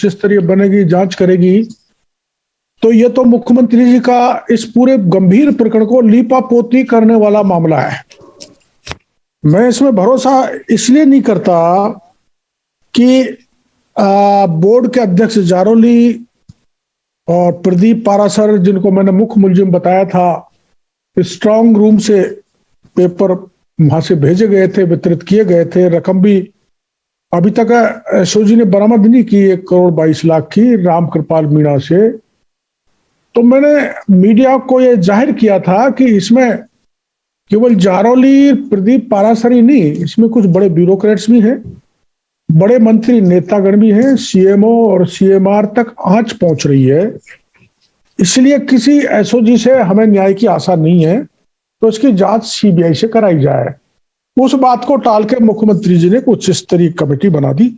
उच्च स्तरीय बनेगी, जांच करेगी, तो ये तो मुख्यमंत्री जी का इस पूरे गंभीर प्रकरण को लीपापोती करने वाला मामला है। मैं इसमें भरोसा इसलिए नहीं करता कि बोर्ड के अध्यक्ष जारोली और प्रदीप पारासर, जिनको मैंने मुख्य मुलजिम बताया था, स्ट्रांग रूम से पेपर वहां से भेजे गए थे, वितरित किए गए थे। रकम भी अभी तक एसओजी ने बरामद नहीं की 1,22,00,000 की रामकृपाल मीणा से। तो मैंने मीडिया को यह जाहिर किया था कि इसमें केवल जारोली, प्रदीप पारासर ही नहीं, इसमें कुछ बड़े ब्यूरोक्रेट्स भी हैं, बड़े मंत्री नेतागण भी हैं, सीएमओ और सीएमआर तक आंच पहुंच रही है। इसलिए किसी एसओजी से हमें न्याय की आशा नहीं है, तो इसकी जांच सीबीआई से कराई जाए। उस बात को टाल के मुख्यमंत्री जी ने उच्च स्तरीय कमेटी बना दी,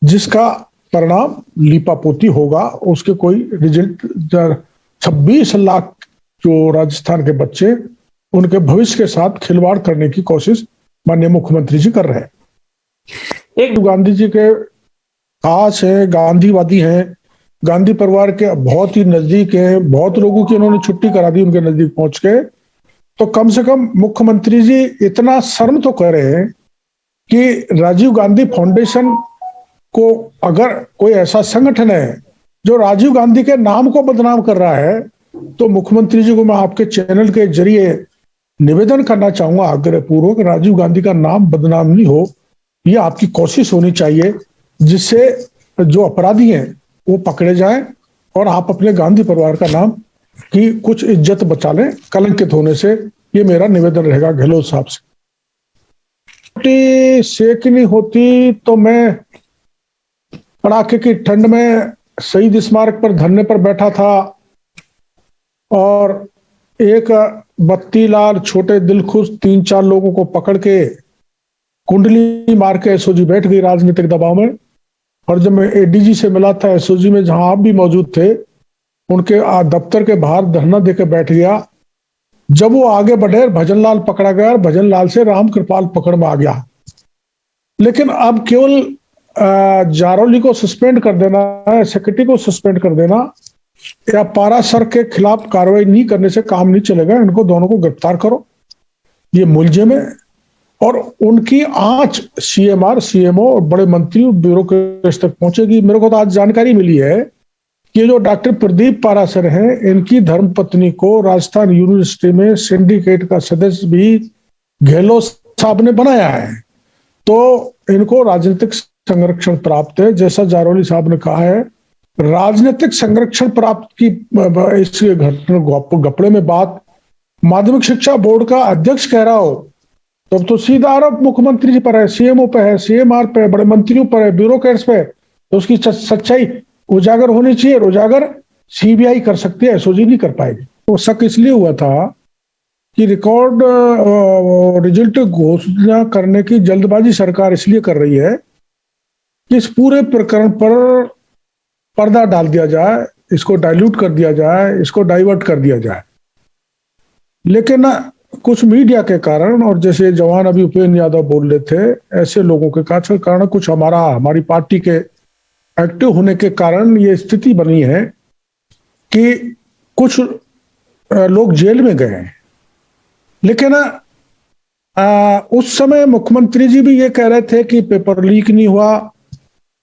जिसका परिणाम लीपापोती होगा। उसके कोई रिजल्ट 26 लाख जो राजस्थान के बच्चे, उनके भविष्य के साथ खिलवाड़ करने की कोशिश माननीय मुख्यमंत्री जी कर रहे हैं। एक गांधी जी के खास है, गांधीवादी हैं, गांधी परिवार के बहुत ही नजदीक हैं, बहुत लोगों की उन्होंने छुट्टी करा दी उनके नजदीक पहुंच के। तो कम से कम मुख्यमंत्री जी इतना शर्म तो कर रहे हैं कि राजीव गांधी फाउंडेशन को, अगर कोई ऐसा संगठन है जो राजीव गांधी के नाम को बदनाम कर रहा है, तो मुख्यमंत्री जी को मैं आपके चैनल के जरिए निवेदन करना चाहूंगा आग्रहपूर्वक, राजीव गांधी का नाम बदनाम नहीं हो, ये आपकी कोशिश होनी चाहिए, जिससे जो अपराधी हैं वो पकड़े जाएं और आप अपने गांधी परिवार का नाम की कुछ इज्जत बचा लें कलंकित होने से। ये मेरा निवेदन रहेगा गहलोत साहब से। सेकनी होती तो मैं कड़ाके की ठंड में शहीद स्मारक पर धरने पर बैठा था और एक बत्तीलाल, छोटे दिलखुश 3-4 लोगों को पकड़ के कुंडली मार के एसओजी बैठ गई राजनीतिक दबाव में। और जब मैं एडीजी से मिला था एसओजी में, जहां आप भी मौजूद थे, उनके दफ्तर के बाहर धरना देकर बैठ गया। जब वो आगे बढ़े, भजनलाल पकड़ा गया और भजनलाल से रामकृपाल पकड़ में आ गया। लेकिन अब केवल जारोली को सस्पेंड कर देना, सेक्रेटरी को सस्पेंड कर देना या पारासर के खिलाफ कार्रवाई नहीं करने से काम नहीं चलेगा। इनको दोनों को गिरफ्तार करो, ये मुलजिम है। और उनकी आंच सीएमआर, सीएमओ और बड़े मंत्री ब्यूरोक्रेट्स तक पहुंचेगी। मेरे को तो आज जानकारी मिली है कि जो डॉक्टर प्रदीप पारासर हैं, इनकी धर्मपत्नी को राजस्थान यूनिवर्सिटी में सिंडिकेट का सदस्य भी गहलोत साहब ने बनाया है। तो इनको राजनीतिक संरक्षण प्राप्त है। जैसा जारोली साहब ने कहा है, राजनीतिक संरक्षण प्राप्त की इस घटना गपड़े में बात माध्यमिक शिक्षा बोर्ड का अध्यक्ष कह रहा हो, तब तो सीधा आरोप मुख्यमंत्री जी पर है, सीएमओ पे है, सीएमआर पे है, बड़े मंत्रियों पर है, ब्यूरोक्रेट्स पे। तो उसकी सच्चाई उजागर होनी चाहिए। उजागर सीबीआई कर सकती है, एसओजी नहीं कर पाएगी। तो शक इसलिए हुआ था कि रिकॉर्ड रिजल्ट घोषणा करने की जल्दबाजी सरकार इसलिए कर रही है कि इस पूरे प्रकरण पर पर्दा डाल दिया जाए, इसको डाइल्यूट कर दिया जाए, इसको डाइवर्ट कर दिया जाए। लेकिन कुछ मीडिया के कारण, और जैसे जवान अभी उपेंद्र यादव बोल रहे थे, ऐसे लोगों के कारण, कुछ हमारी पार्टी के एक्टिव होने के कारण ये स्थिति बनी है कि कुछ लोग जेल में गए हैं। लेकिन उस समय मुख्यमंत्री जी भी ये कह रहे थे कि पेपर लीक नहीं हुआ।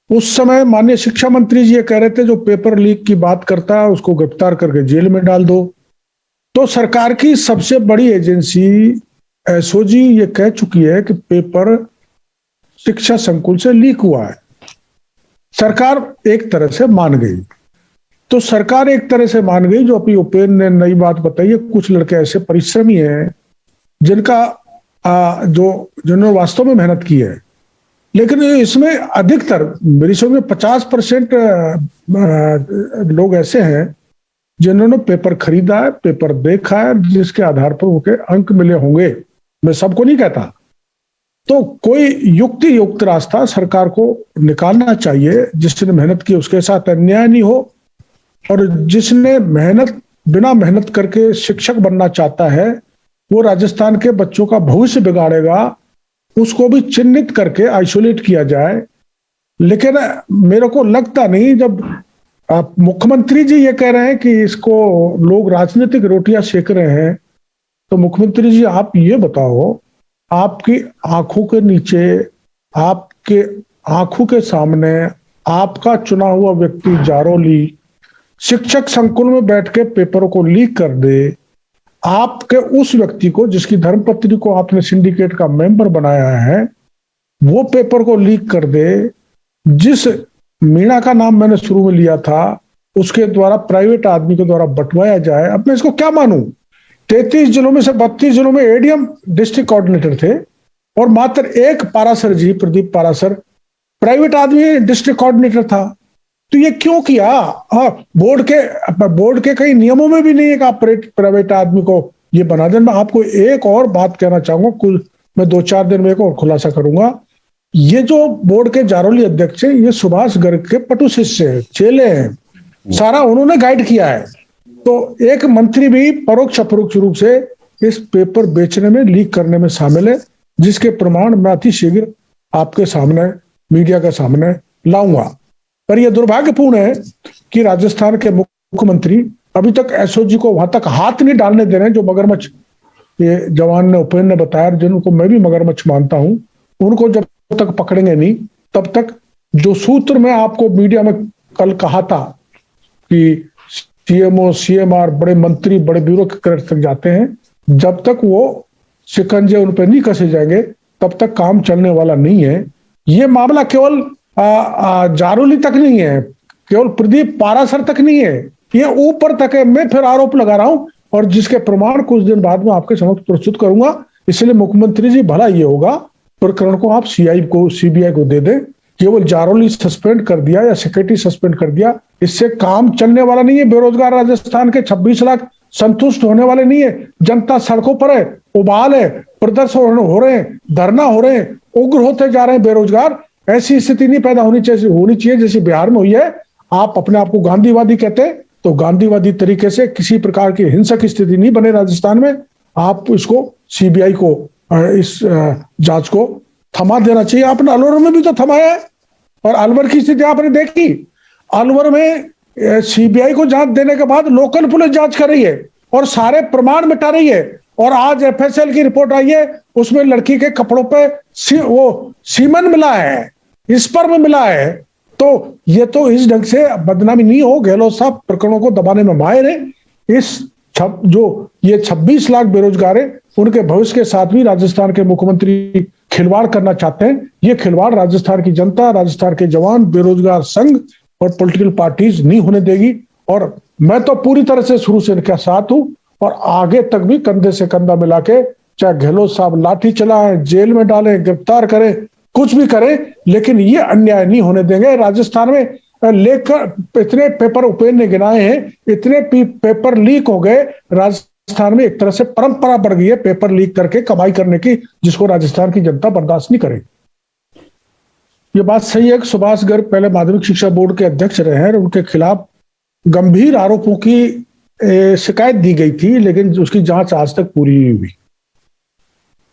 उस समय माननीय शिक्षा मंत्री जी ये कह रहे थे जो पेपर लीक की बात करता है उसको गिरफ्तार करके जेल में डाल दो। तो सरकार की सबसे बड़ी एजेंसी एसओजी ये कह चुकी है कि पेपर शिक्षा संकुल से लीक हुआ है। सरकार एक तरह से मान गई। तो सरकार एक तरह से मान गई, जो अभी उपेंद्र ने नई बात बताई है। कुछ लड़के ऐसे परिश्रमी हैं जिनका जिन्होंने वास्तव में मेहनत की है, लेकिन इसमें अधिकतर मेरी समझ में 50% लोग ऐसे हैं जिन्होंने पेपर खरीदा है, पेपर देखा है, जिसके आधार पर उनके अंक मिले होंगे। मैं सबको नहीं कहता। तो कोई युक्त रास्ता सरकार को निकालना चाहिए। जिसने मेहनत की उसके साथ अन्याय नहीं हो, और जिसने बिना मेहनत करके शिक्षक बनना चाहता है, वो राजस्थान के बच्चों का भविष्य बिगाड़ेगा, उसको भी चिन्हित करके आइसोलेट किया जाए। लेकिन मेरे को लगता नहीं, जब मुख्यमंत्री जी ये कह रहे हैं कि इसको लोग राजनीतिक रोटियां सेक रहे हैं, तो मुख्यमंत्री जी आप ये बताओ, आपकी आंखों के नीचे, आपके आंखों के सामने आपका चुना हुआ व्यक्ति जारौली शिक्षक संकुल में बैठ के पेपरों को लीक कर दे, आपके उस व्यक्ति को जिसकी धर्मपत्नी को आपने सिंडिकेट का मेंबर बनाया है वो पेपर को लीक कर दे, जिस मीणा का नाम मैंने शुरू में लिया था उसके द्वारा प्राइवेट आदमी के द्वारा बंटवाया जाए। अब मैं इसको क्या मानूं? 33 जिलों में से 32 जिलों में एडीएम डिस्ट्रिक्ट कोऑर्डिनेटर थे और मात्र एक पारासर जी, प्रदीप पारासर, प्राइवेट आदमी डिस्ट्रिक्ट कोऑर्डिनेटर था। तो ये क्यों किया? बोर्ड के कई नियमों में भी नहीं है कि आप प्राइवेट आदमी को ये बना दें। मैं आपको एक और बात कहना चाहूंगा, कुल मैं 2-4 दिन में एक और खुलासा करूंगा। ये जो बोर्ड के जारौली अध्यक्ष है, ये सुभाष गर्ग के पटु शिष्य है, चेले हैं, सारा उन्होंने गाइड किया है। तो एक मंत्री भी परोक्ष अपरोक्ष रूप से इस पेपर बेचने में, लीक करने में शामिल है, जिसके प्रमाण मैं अति शीघ्र आपके सामने, मीडिया के सामने लाऊंगा। पर यह दुर्भाग्यपूर्ण है कि राजस्थान के मुख्यमंत्री अभी तक एसओजी को वहां तक हाथ नहीं डालने दे रहे हैं, जो मगरमच्छ ये जवान ने, उपेंद्र ने बताया, जिनको मैं भी मगरमच्छ मानता हूं, उनको जब तक पकड़ेंगे नहीं तब तक, जो सूत्र मैं आपको मीडिया में कल कहा था कि सीएमओ, सीएमआर, बड़े मंत्री, बड़े ब्यूरोक्रेट तक जाते हैं, जब तक वो शिकंजे उन पर नहीं कसे जाएंगे तब तक काम चलने वाला नहीं है। ये मामला केवल जारौली तक नहीं है, केवल प्रदीप पारासर तक नहीं है, ये ऊपर तक है। मैं फिर आरोप लगा रहा हूं और जिसके प्रमाण कुछ दिन बाद में आपके समक्ष प्रस्तुत करूंगा। इसलिए मुख्यमंत्री जी, भला ये होगा प्रकरण को आप सीबीआई को दे दें। केवल जारौली सस्पेंड कर दिया या सेक्रेटरी सस्पेंड कर दिया, इससे काम चलने वाला नहीं है। बेरोजगार राजस्थान के 26 लाख संतुष्ट होने वाले नहीं है। जनता सड़कों पर है, उबाल है, प्रदर्शन हो रहे हैं, धरना हो रहे हैं, उग्र होते जा रहे हैं बेरोजगार। ऐसी स्थिति नहीं पैदा होनी चाहिए जैसी बिहार में हुई है। आप अपने आप को गांधीवादी कहते हैं तो गांधीवादी तरीके से किसी प्रकार की हिंसक स्थिति नहीं बने राजस्थान में। आप इसको सीबीआई को, इस जांच को थमा देना चाहिए। आपने अलवर में भी तो थमाया है, और अलवर की स्थिति आपने देखी। अलवर में सीबीआई को जांच देने के बाद लोकल पुलिस जांच कर रही है और सारे प्रमाण मिटा रही है। और आज एफएसएल की रिपोर्ट आई है, उसमें लड़की के कपड़ों पे वो सीमन मिला है, स्पर्म मिला है। तो ये तो इस ढंग से बदनामी नहीं हो। गहलोत साहब प्रकरणों को दबाने में माहिर है। इस जो ये 26 लाख बेरोजगार है, उनके भविष्य के साथ भी राजस्थान के मुख्यमंत्री खिलवाड़ करना चाहते हैं। ये खिलवाड़ राजस्थान की जनता, राजस्थान के जवान, बेरोजगार संघ और पॉलिटिकल पार्टीज नहीं होने देगी। और मैं तो पूरी तरह से शुरू से इनके साथ हूं और आगे तक भी कंधे से कंधा मिला के, चाहे गहलोत साहब लाठी चलाएं, जेल में डालें, गिरफ्तार करें, कुछ भी करें, लेकिन ये अन्याय नहीं होने देंगे। राजस्थान में लेकर इतने पेपर उपेंद्र ने गिनाए हैं, इतने पेपर लीक हो गए। राजस्थान में एक तरह से परंपरा बढ़ गई है पेपर लीक करके कमाई करने की, जिसको राजस्थान की जनता बर्दाश्त नहीं करेगी। ये बात सही है कि सुभाष गर्ग पहले माध्यमिक शिक्षा बोर्ड के अध्यक्ष रहे हैं और उनके खिलाफ गंभीर आरोपों की शिकायत दी गई थी, लेकिन उसकी जांच आज तक पूरी नहीं हुई।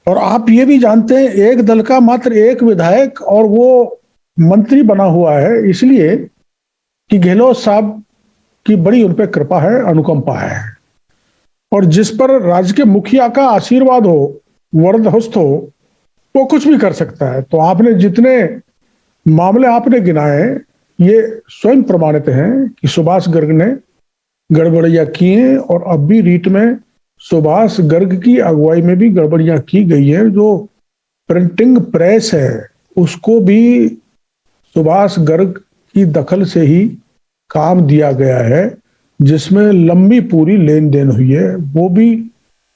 और आप ये भी जानते हैं, एक दल का मात्र एक विधायक और वो मंत्री बना हुआ है, इसलिए कि गहलोत साहब की बड़ी उन पर कृपा है, अनुकंपा है। और जिस पर राज्य के मुखिया का आशीर्वाद हो, वरदहस्त हो, वो कुछ भी कर सकता है। तो आपने जितने मामले आपने गिनाए, ये स्वयं प्रमाणित हैं कि सुभाष गर्ग ने गड़बड़ियां की हैं और अब भी रीट में सुभाष गर्ग की अगुवाई में भी गड़बड़ियां की गई है। जो प्रिंटिंग प्रेस है उसको भी सुभाष गर्ग की दखल से ही काम दिया गया है, जिसमें लंबी पूरी लेन देन हुई है। वो भी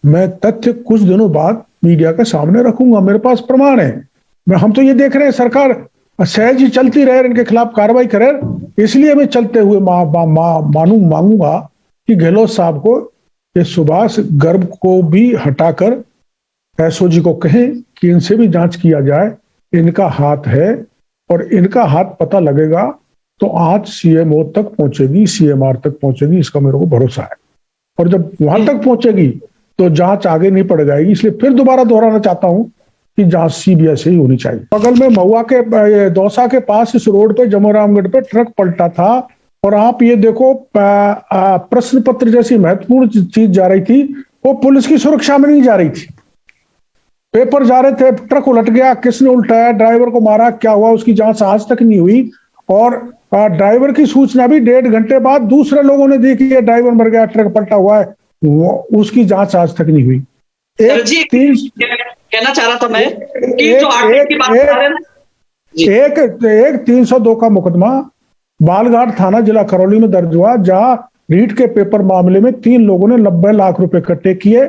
मैं तथ्य कुछ दिनों बाद मीडिया के सामने रखूंगा, मेरे पास प्रमाण है। हम तो ये देख रहे हैं सरकार सहज ही चलती रहे, इनके खिलाफ कार्रवाई करे। इसलिए मैं चलते हुए मांगूंगा कि गहलोत साहब को, इस सुभाष गर्ग को भी हटाकर एसओजी को कहें कि इनसे भी जांच किया जाए। इनका हाथ है और इनका हाथ पता लगेगा तो आज सीएमओ तक पहुंचेगी, सीएमआर तक पहुंचेगी, इसका मेरे को भरोसा है। और जब वहां तक पहुंचेगी तो जांच आगे नहीं पड़ जाएगी। इसलिए फिर दोबारा दोहराना चाहता हूं की जांच सीबीआई से ही होनी चाहिए। बगल में महुआ के दौसा के पास इस रोड पे जमोरामगढ़ पे ट्रक पलटा था और आप ये देखो प्रश्न पत्र जैसी महत्वपूर्ण चीज जा रही थी, वो पुलिस की सुरक्षा में नहीं जा रही थी। पेपर जा रहे थे, ट्रक उलट गया, किसने उल्टाया, ड्राइवर को मारा, क्या हुआ, उसकी जांच आज तक नहीं हुई। और ड्राइवर की सूचना भी 1.5 घंटे बाद दूसरे लोगों ने दी कि ये ड्राइवर मर गया, ट्रक पलटा हुआ है, उसकी जांच आज तक नहीं हुई। कहना चाह रहा था मैं कि जो आर्टिक की बात कर रहे हैं, एक 302 का मुकदमा बालघाट थाना जिला करौली में दर्ज हुआ, जहां रीट के पेपर मामले में 3 लोगों ने 90 लाख रुपए इकट्ठे किए।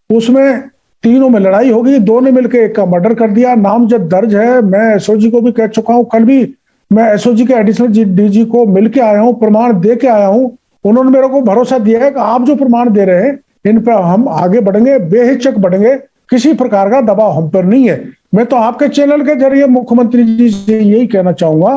उसमें तीनों में लड़ाई हो गई, 2 ने मिलकर एक का मर्डर कर दिया। नामजद दर्ज है। मैं एसओजी को भी कह चुका हूं, कल भी मैं एसओजी के एडिशनल डीजी को मिलके आया हूं, प्रमाण दे के आया हूं। उन्होंने मेरे को भरोसा दिया है कि आप जो प्रमाण दे रहे हैं इन पर हम आगे बढ़ेंगे, बेहिचक बढ़ेंगे, किसी प्रकार का दबाव हम पर नहीं है। मैं तो आपके चैनल के जरिए मुख्यमंत्री जी से यही कहना चाहूंगा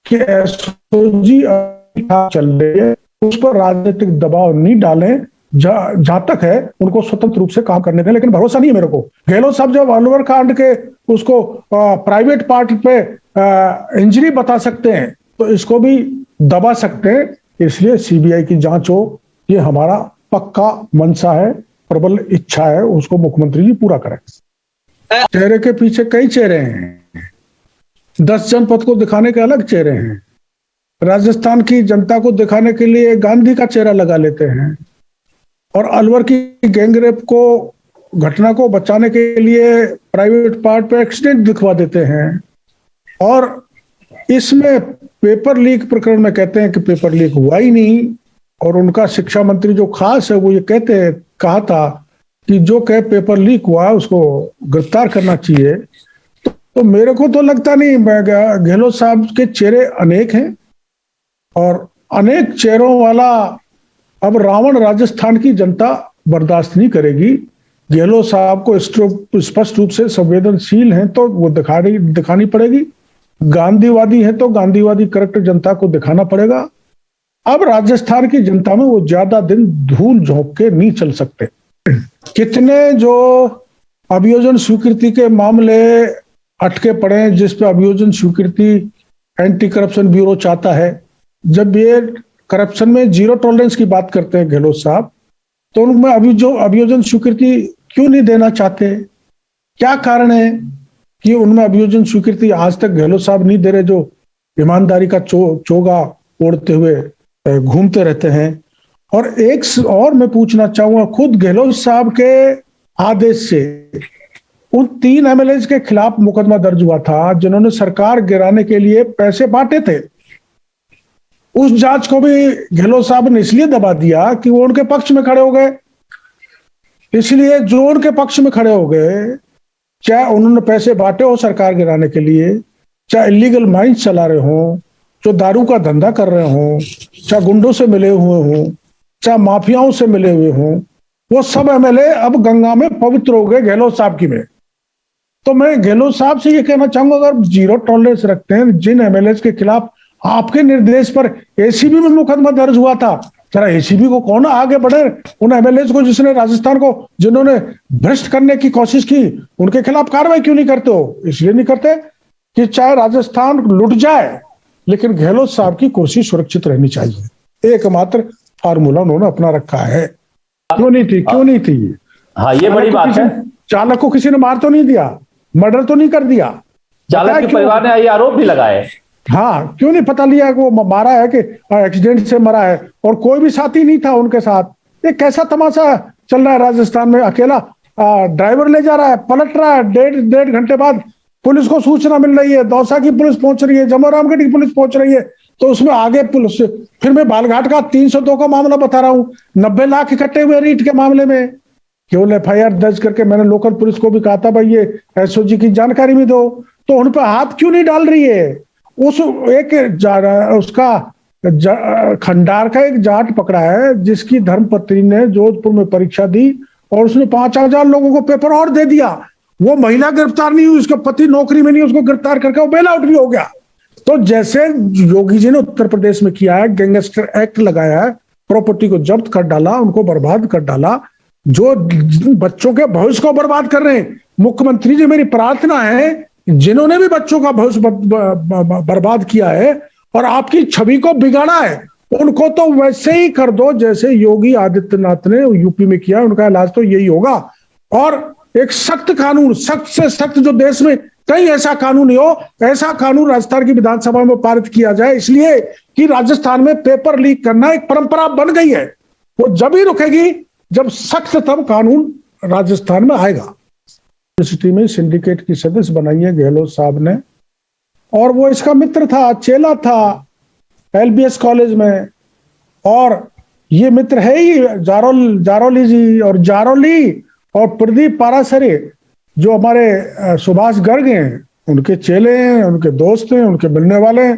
कि एसओजी चल रही है, उस पर राजनीतिक दबाव नहीं डालें। जहां तक है उनको स्वतंत्र रूप से काम करने दें, लेकिन भरोसा नहीं है मेरे को। गहलोत साहब जब अलवर कांड के उसको प्राइवेट पार्ट पे इंजरी बता सकते हैं तो इसको भी दबा सकते हैं। इसलिए सीबीआई की जांच हो, ये हमारा पक्का मनसा है, प्रबल इच्छा है, उसको मुख्यमंत्री जी पूरा करें। चेहरे के पीछे कई चेहरे हैं, 10 जनपद को दिखाने के अलग चेहरे हैं। राजस्थान की जनता को दिखाने के लिए गांधी का चेहरा लगा लेते हैं और अलवर की गैंगरेप को घटना को बचाने के लिए प्राइवेट पार्ट पे एक्सीडेंट दिखवा देते हैं। और इसमें पेपर लीक प्रकरण में कहते हैं कि पेपर लीक हुआ ही नहीं, और उनका शिक्षा मंत्री जो खास है वो ये कहा था कि जो कहे पेपर लीक हुआ उसको गिरफ्तार करना चाहिए। तो मेरे को तो लगता नहीं। गहलोत साहब के चेहरे अनेक हैं और अनेक चेहरों वाला अब रावण राजस्थान की जनता बर्दाश्त नहीं करेगी। गहलोत साहब को स्पष्ट रूप से संवेदनशील हैं तो वो दिखानी पड़ेगी, गांधीवादी है तो गांधीवादी करेक्ट जनता को दिखाना पड़ेगा। अब राजस्थान की जनता में वो ज्यादा दिन धूल झोंक के नहीं चल सकते। कितने जो अभियोजन स्वीकृति के मामले अटके पड़े हैं, जिस पे अभियोजन स्वीकृति एंटी करप्शन ब्यूरो चाहता है। जब ये करप्शन में 0 टॉलरेंस की बात करते हैं गहलोत साहब, तो उनमें अभियोजन स्वीकृति क्यों नहीं देना चाहते? क्या कारण है कि उनमें अभियोजन स्वीकृति आज तक गहलोत साहब नहीं दे रहे, जो ईमानदारी का चोगा ओढ़ते हुए घूमते रहते हैं? और एक और मैं पूछना चाहूंगा, खुद गहलोत साहब के आदेश से उन 3 एमएलए के खिलाफ मुकदमा दर्ज हुआ था जिन्होंने सरकार गिराने के लिए पैसे बांटे थे। उस जांच को भी गहलोत साहब ने इसलिए दबा दिया कि वो उनके पक्ष में खड़े हो गए। इसलिए जो उनके पक्ष में खड़े हो गए, चाहे उन्होंने पैसे बांटे हो सरकार गिराने के लिए, चाहे इलीगल माइंस चला रहे हो, जो दारू का धंधा कर रहे हो, चाहे गुंडों से मिले हुए हो, चाहे माफियाओं से मिले हुए हो, वो सब एमएलए अब गंगा में पवित्र हो गए गहलोत साहब की में। तो मैं गहलोत साहब से ये कहना चाहूंगा, अगर 0 टॉलरेंस रखते हैं, जिन एमएलए के खिलाफ आपके निर्देश पर एसीबी में मुकदमा दर्ज हुआ था, जरा एसीबी को कौन आगे बढ़े, उन एमएलए को जिसने राजस्थान को जिन्होंने भ्रष्ट करने की कोशिश की, उनके खिलाफ कार्रवाई क्यों नहीं करते हो? इसलिए नहीं करते कि चाहे राजस्थान लुट जाए लेकिन गहलोत साहब की कुर्सी सुरक्षित रहनी चाहिए। एकमात्र फार्मूला उन्होंने अपना रखा है। क्यों नहीं थी? हाँ, ये बड़ी बात है। चालक को किसी ने मार तो नहीं दिया, मर्डर तो नहीं कर दिया, चालक के परिवार ने ये आरोप भी लगाए। हाँ, क्यों नहीं पता लिया कि वो मारा है कि एक्सीडेंट से मरा है, और कोई भी साथी नहीं था उनके साथ? ये कैसा तमाशा चल रहा है राजस्थान में? अकेला ड्राइवर ले जा रहा है, पलट रहा है, 1.5 घंटे बाद पुलिस को सूचना मिल रही है, दौसा की पुलिस पहुंच रही है, जमोरामगढ़ की पुलिस पहुंच रही है, तो उसमें आगे पुलिस। फिर मैं बालघाट का 302 का मामला बता रहा हूँ, 90 लाख इकट्ठे हुए रीट के मामले में। केवल एफआईआर दर्ज करके मैंने लोकल पुलिस को भी कहा था, भाई ये एसओजी की जानकारी भी दो, तो उन पर हाथ क्यों नहीं डाल रही है? उस उसका खंडार का एक जाट पकड़ा है जिसकी धर्मपत्नी ने जोधपुर में परीक्षा दी और उसने 5,000 लोगों को पेपर और दे दिया। वो महिला गिरफ्तार नहीं हुई, उसका पति नौकरी में नहीं, उसको गिरफ्तार करके वो बेल आउट भी हो गया। तो जैसे योगी जी ने उत्तर प्रदेश में किया है, गैंगस्टर एक्ट लगाया है, प्रॉपर्टी को जब्त कर डाला, उनको बर्बाद कर डाला, जो बच्चों के भविष्य को बर्बाद कर रहे हैं। मुख्यमंत्री जी, मेरी प्रार्थना है, जिन्होंने भी बच्चों का भविष्य बर्बाद किया है और आपकी छवि को बिगाड़ा है, उनको तो वैसे ही कर दो जैसे योगी आदित्यनाथ ने यूपी में किया। उनका इलाज तो यही होगा। और एक सख्त कानून, सख्त से सख्त, जो देश में कहीं ऐसा कानून नहीं हो, ऐसा कानून राजस्थान की विधानसभा में पारित किया जाए, इसलिए कि राजस्थान में पेपर लीक करना एक परंपरा बन गई है। वो जब ही रुकेगी जब सख्ततम कानून राजस्थान में आएगा। यूनिवर्सिटी में सिंडिकेट की सदस्य बनाई है गहलोत साहब ने, और वो इसका मित्र था, चेला था एलबीएस कॉलेज में। और ये मित्र है ही जारोली जी, और जारोली और प्रदीप पारासरे जो हमारे सुभाष गर्ग हैं, उनके चेले हैं, उनके दोस्त हैं, उनके मिलने वाले हैं।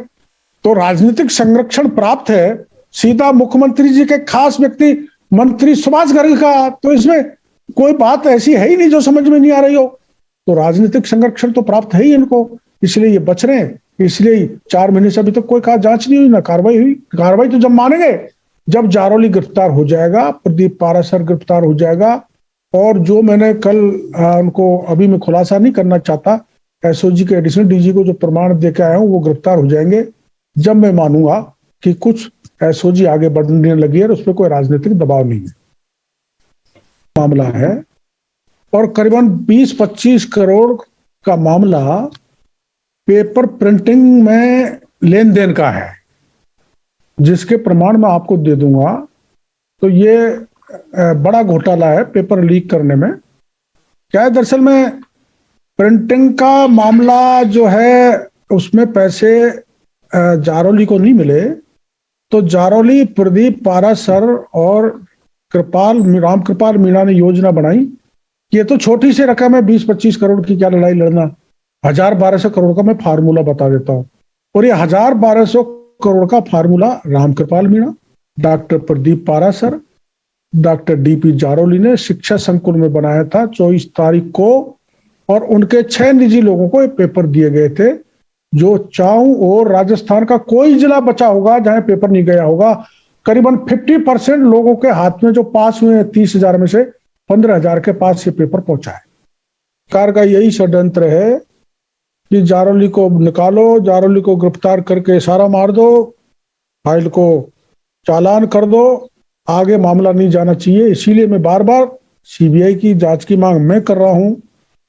तो राजनीतिक संरक्षण प्राप्त है सीधा मुख्यमंत्री जी के खास व्यक्ति मंत्री सुभाष गर्ग का। तो इसमें कोई बात ऐसी है ही नहीं जो समझ में नहीं आ रही हो। तो राजनीतिक संरक्षण तो प्राप्त है ही इनको, इसलिए ये बच रहे हैं। इसलिए 4 महीने से अभी तक कोई जांच नहीं हुई, ना कार्रवाई हुई। कार्रवाई तो जब मानेंगे जब जारोली गिरफ्तार हो जाएगा, प्रदीप पारासर गिरफ्तार हो जाएगा, और जो मैंने कल उनको, अभी मैं खुलासा नहीं करना चाहता, एसओजी के एडिशनल डीजी को जो प्रमाण देके आया हूं, वो गिरफ्तार हो जाएंगे जब मैं मानूंगा कि कुछ एसओजी आगे बढ़ने लगी है और उस पर कोई राजनीतिक दबाव नहीं है। मामला है और करीबन 20-25 करोड़ का मामला पेपर प्रिंटिंग में लेन देन का है, जिसके प्रमाण मैं आपको दे दूंगा। तो ये बड़ा घोटाला है पेपर लीक करने में। क्या है, दरअसल में प्रिंटिंग का मामला जो है उसमें पैसे जारोली को नहीं मिले, तो जारोली, प्रदीप पारासर और रामकृपाल मीणा ने योजना बनाई। ये तो छोटी सी रकम है, 20-25 करोड़ की क्या लड़ाई लड़ना। 1000-1200 करोड़ का मैं फार्मूला बता देता हूं, और ये 1000-1200 करोड़ का formula Ramkripal Meena, doctor Pradeep Parashar, doctor DP Jaroli ने शिक्षा संकुल में बनाया था 24 तारीख को। और उनके 6 निजी लोगों को ये पेपर दिए गए थे, जो चारों और राजस्थान का कोई जिला बचा होगा जहां पेपर नहीं गया होगा। करीबन 50% लोगों के हाथ में जो पास हुए 30,000 में से 15,000 के पास ये पेपर पहुंचा है। सरकार का यही षड्यंत्र है कि जारोली को निकालो, जारोली को गिरफ्तार करके इशारा मार दो, फाइल को चालान कर दो, आगे मामला नहीं जाना चाहिए। इसीलिए मैं बार बार सीबीआई की जांच की मांग मैं कर रहा हूं,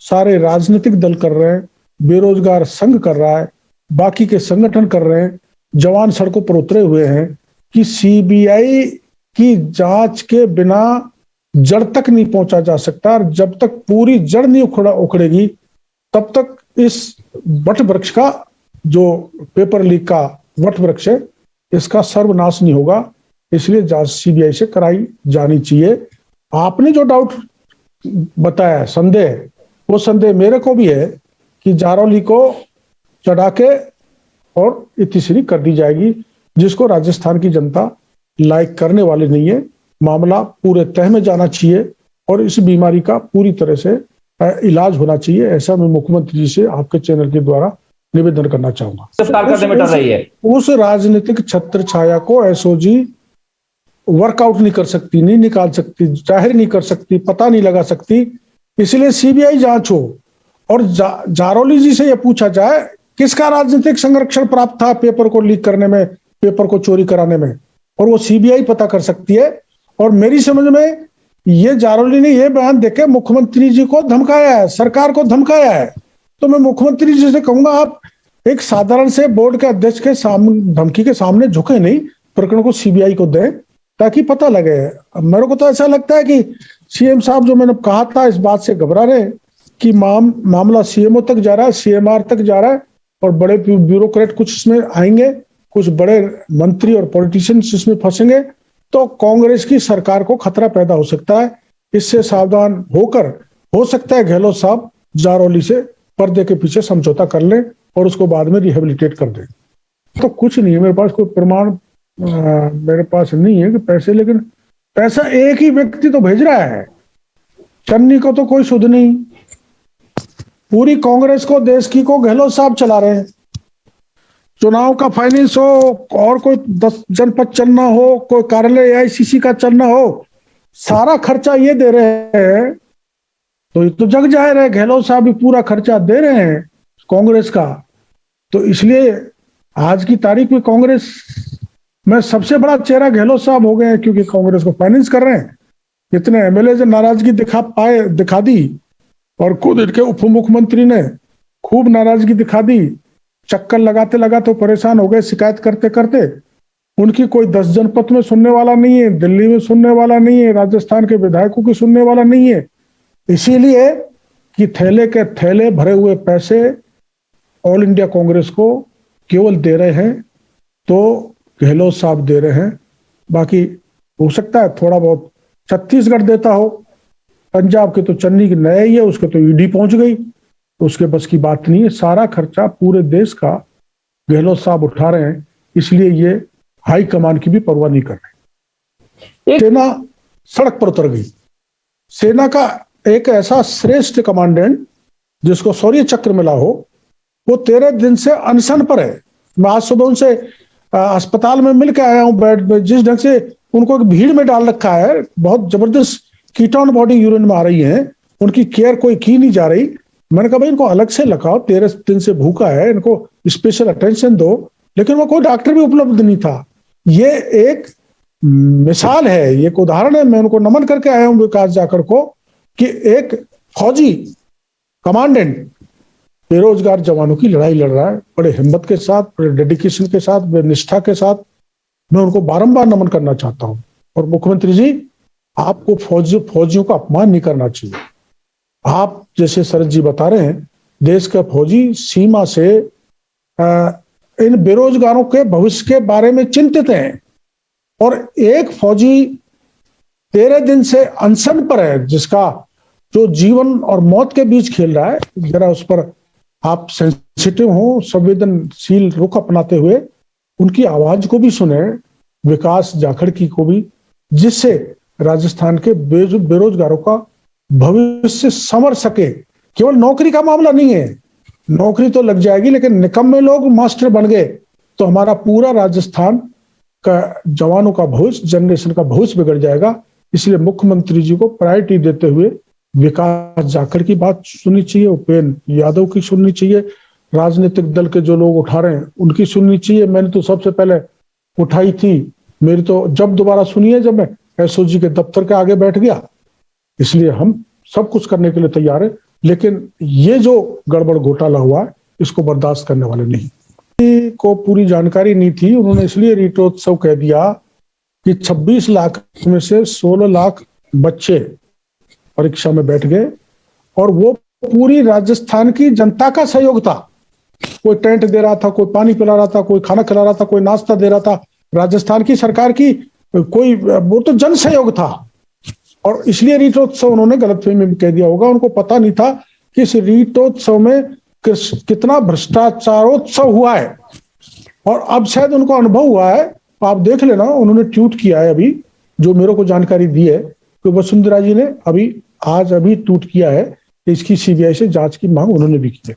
सारे राजनीतिक दल कर रहे हैं, बेरोजगार संघ कर रहा है, बाकी के संगठन कर रहे हैं, जवान सड़कों पर उतरे हुए हैं कि सीबीआई की जांच के बिना जड़ तक नहीं पहुंचा जा सकता। और जब तक पूरी जड़ नहीं उखड़ेगी तब तक इस वट वृक्ष का, जो पेपर लीक का वट वृक्ष है, इसका सर्वनाश नहीं होगा। इसलिए जांच सीबीआई से कराई जानी चाहिए। आपने जो डाउट बताया, संदेह, वो संदेह मेरे को भी है कि जारोली को चढ़ा के और इतिश्री कर दी जाएगी, जिसको राजस्थान की जनता लाइक करने वाली नहीं है। मामला पूरे तह में जाना चाहिए और इस बीमारी का पूरी तरह से इलाज होना चाहिए। ऐसा मैं मुख्यमंत्री जी से आपके चैनल के द्वारा निवेदन करना चाहूंगा। उस राजनीतिक छत्र छाया को एसओजी वर्कआउट नहीं कर सकती, नहीं निकाल सकती, जाहिर नहीं कर सकती, पता नहीं लगा सकती। इसलिए सीबीआई जांच हो और जारोली जी से यह पूछा जाए किसका राजनीतिक संरक्षण प्राप्त था पेपर को लीक करने में, पेपर को चोरी कराने में, और वो सीबीआई पता कर सकती है। और मेरी समझ में ये जारोली ने यह बयान देके मुख्यमंत्री जी को धमकाया है, सरकार को धमकाया है। तो मैं मुख्यमंत्री जी से कहूंगा, आप एक साधारण से बोर्ड के अध्यक्ष के सामने, धमकी के सामने झुके नहीं, प्रकरण को सीबीआई को दें ताकि पता लगे। मेरे को तो ऐसा लगता है कि सीएम साहब, जो मैंने कहा था, इस बात से घबरा रहे कि मामला सीएमओ तक जा रहा है, सीएमआर तक जा रहा है, और बड़े ब्यूरोक्रेट कुछ इसमें आएंगे, कुछ बड़े मंत्री और पॉलिटिशियंस इसमें फंसेंगे, तो कांग्रेस की सरकार को खतरा पैदा हो सकता है। इससे सावधान होकर, हो सकता है गहलोत साहब जारोली से पर्दे के पीछे समझौता कर लें और उसको बाद में रिहेबिलिटेट कर दें। तो कुछ नहीं है मेरे पास, कोई प्रमाण मेरे पास नहीं है कि पैसे, लेकिन पैसा एक ही व्यक्ति तो भेज रहा है, चन्नी को तो कोई सुध नहीं। पूरी कांग्रेस को, देश की को गहलोत साहब चला रहे हैं। चुनाव का फाइनेंस हो और कोई 10 जनपद चलना हो, कोई कार्यालय एआईसीसी का चलना हो, सारा खर्चा ये दे रहे हैं, तो ये तो जग जाहिर है गहलोत साहब भी पूरा खर्चा दे रहे हैं कांग्रेस का। तो इसलिए आज की तारीख में कांग्रेस में सबसे बड़ा चेहरा गहलोत साहब हो गए हैं, क्योंकि कांग्रेस को फाइनेंस कर रहे हैं। इतने एमएलए से नाराजगी दिखा दी, और खुद इनके उप मुख्यमंत्री ने खूब नाराजगी दिखा दी। चक्कर लगाते लगाते परेशान हो गए, शिकायत करते करते। उनकी कोई 10 जनपद में सुनने वाला नहीं है, दिल्ली में सुनने वाला नहीं है, राजस्थान के विधायकों की सुनने वाला नहीं है। इसीलिए कि थैले के थैले भरे हुए पैसे ऑल इंडिया कांग्रेस को केवल दे रहे हैं तो गहलोत साहब दे रहे हैं। बाकी हो सकता है थोड़ा बहुत छत्तीसगढ़ देता हो, पंजाब के तो चन्नी की नया ही है, उसके तो ईडी पहुंच गई, तो उसके बस की बात नहीं है। सारा खर्चा पूरे देश का गहलोत साहब उठा रहे हैं, इसलिए ये हाई कमान की भी परवाह नहीं कर रहे। सेना सड़क पर उतर गई। सेना का एक ऐसा श्रेष्ठ कमांडेंट जिसको शौर्य चक्र मिला हो, वो 13 दिन से अनशन पर है। मैं आज सुबह उनसे अस्पताल में मिल के आया हूं बेड पे। जिस ढंग से उनको एक भीड़ में डाल रखा है, बहुत जबरदस्त कीटाणु बॉडी यूरिन में आ रही है, उनकी केयर कोई की नहीं जा रही। मैंने कहा भाई इनको अलग से लगाओ, 13 दिन से भूखा है, इनको स्पेशल अटेंशन दो। लेकिन वो कोई डॉक्टर भी उपलब्ध नहीं था। ये एक मिसाल है, ये एक उदाहरण है। मैं उनको नमन करके आया हूं विकास जाखड़ को, कि एक फौजी कमांडेंट बेरोजगार जवानों की लड़ाई लड़ रहा है, बड़े हिम्मत के साथ, बड़े डेडिकेशन के साथ, बड़े निष्ठा के साथ। मैं उनको बारंबार नमन करना चाहता हूं। और मुख्यमंत्री जी, आपको फौजियों का अपमान नहीं करना चाहिए। आप जैसे शरद जी बता रहे हैं, देश का फौजी सीमा से इन बेरोजगारों के भविष्य के बारे में चिंतित हैं, और एक फौजी 13 दिन से अनशन पर है, जिसका जो जीवन और मौत के बीच खेल रहा है। जरा उस पर आप सेंसिटिव हो, संवेदनशील रुख अपनाते हुए उनकी आवाज को भी सुने, विकास जाखड़ की को भी, जिससे राजस्थान के बेरोजगारों का भविष्य संवर सके। केवल नौकरी का मामला नहीं है, नौकरी तो लग जाएगी, लेकिन निकम्मे लोग मास्टर बन गए तो हमारा पूरा राजस्थान का जवानों का भविष्य, जनरेशन का भविष्य बिगड़ जाएगा। इसलिए मुख्यमंत्री जी को प्रायोरिटी देते हुए विकास जाखड़ की बात सुननी चाहिए, उपेंद्र यादव की सुननी चाहिए, राजनीतिक दल के जो लोग उठा रहे हैं उनकी सुननी चाहिए। मैंने तो सबसे पहले उठाई थी, मेरी तो जब दोबारा सुनी है जब मैं एसओजी के दफ्तर के आगे बैठ गया। इसलिए हम सब कुछ करने के लिए तैयार है, लेकिन ये जो गड़बड़ घोटाला हुआ है इसको बर्दाश्त करने वाले नहीं। को पूरी जानकारी नहीं थी, उन्होंने इसलिए रीटोत्सव कह दिया कि 26 लाख में से 16 लाख बच्चे परीक्षा में बैठ गए, और वो पूरी राजस्थान की जनता का सहयोग था। कोई टेंट दे रहा था, कोई पानी पिला रहा था, कोई खाना खिला रहा था, कोई नाश्ता दे रहा था। राजस्थान की सरकार की कोई, वो तो जन सहयोग था। और इसलिए रीटोत्सव उन्होंने गलतफहमी में कह दिया होगा। उनको पता नहीं था कि इस रीटोत्सव में कितना भ्रष्टाचारोत्सव हुआ है, और अब शायद उनको अनुभव हुआ है। आप देख लेना, उन्होंने ट्वीट किया है अभी, जो मेरे को जानकारी दी है कि वसुंधरा जी ने अभी ट्वीट किया है, इसकी सीबीआई से जांच की मांग उन्होंने भी की है।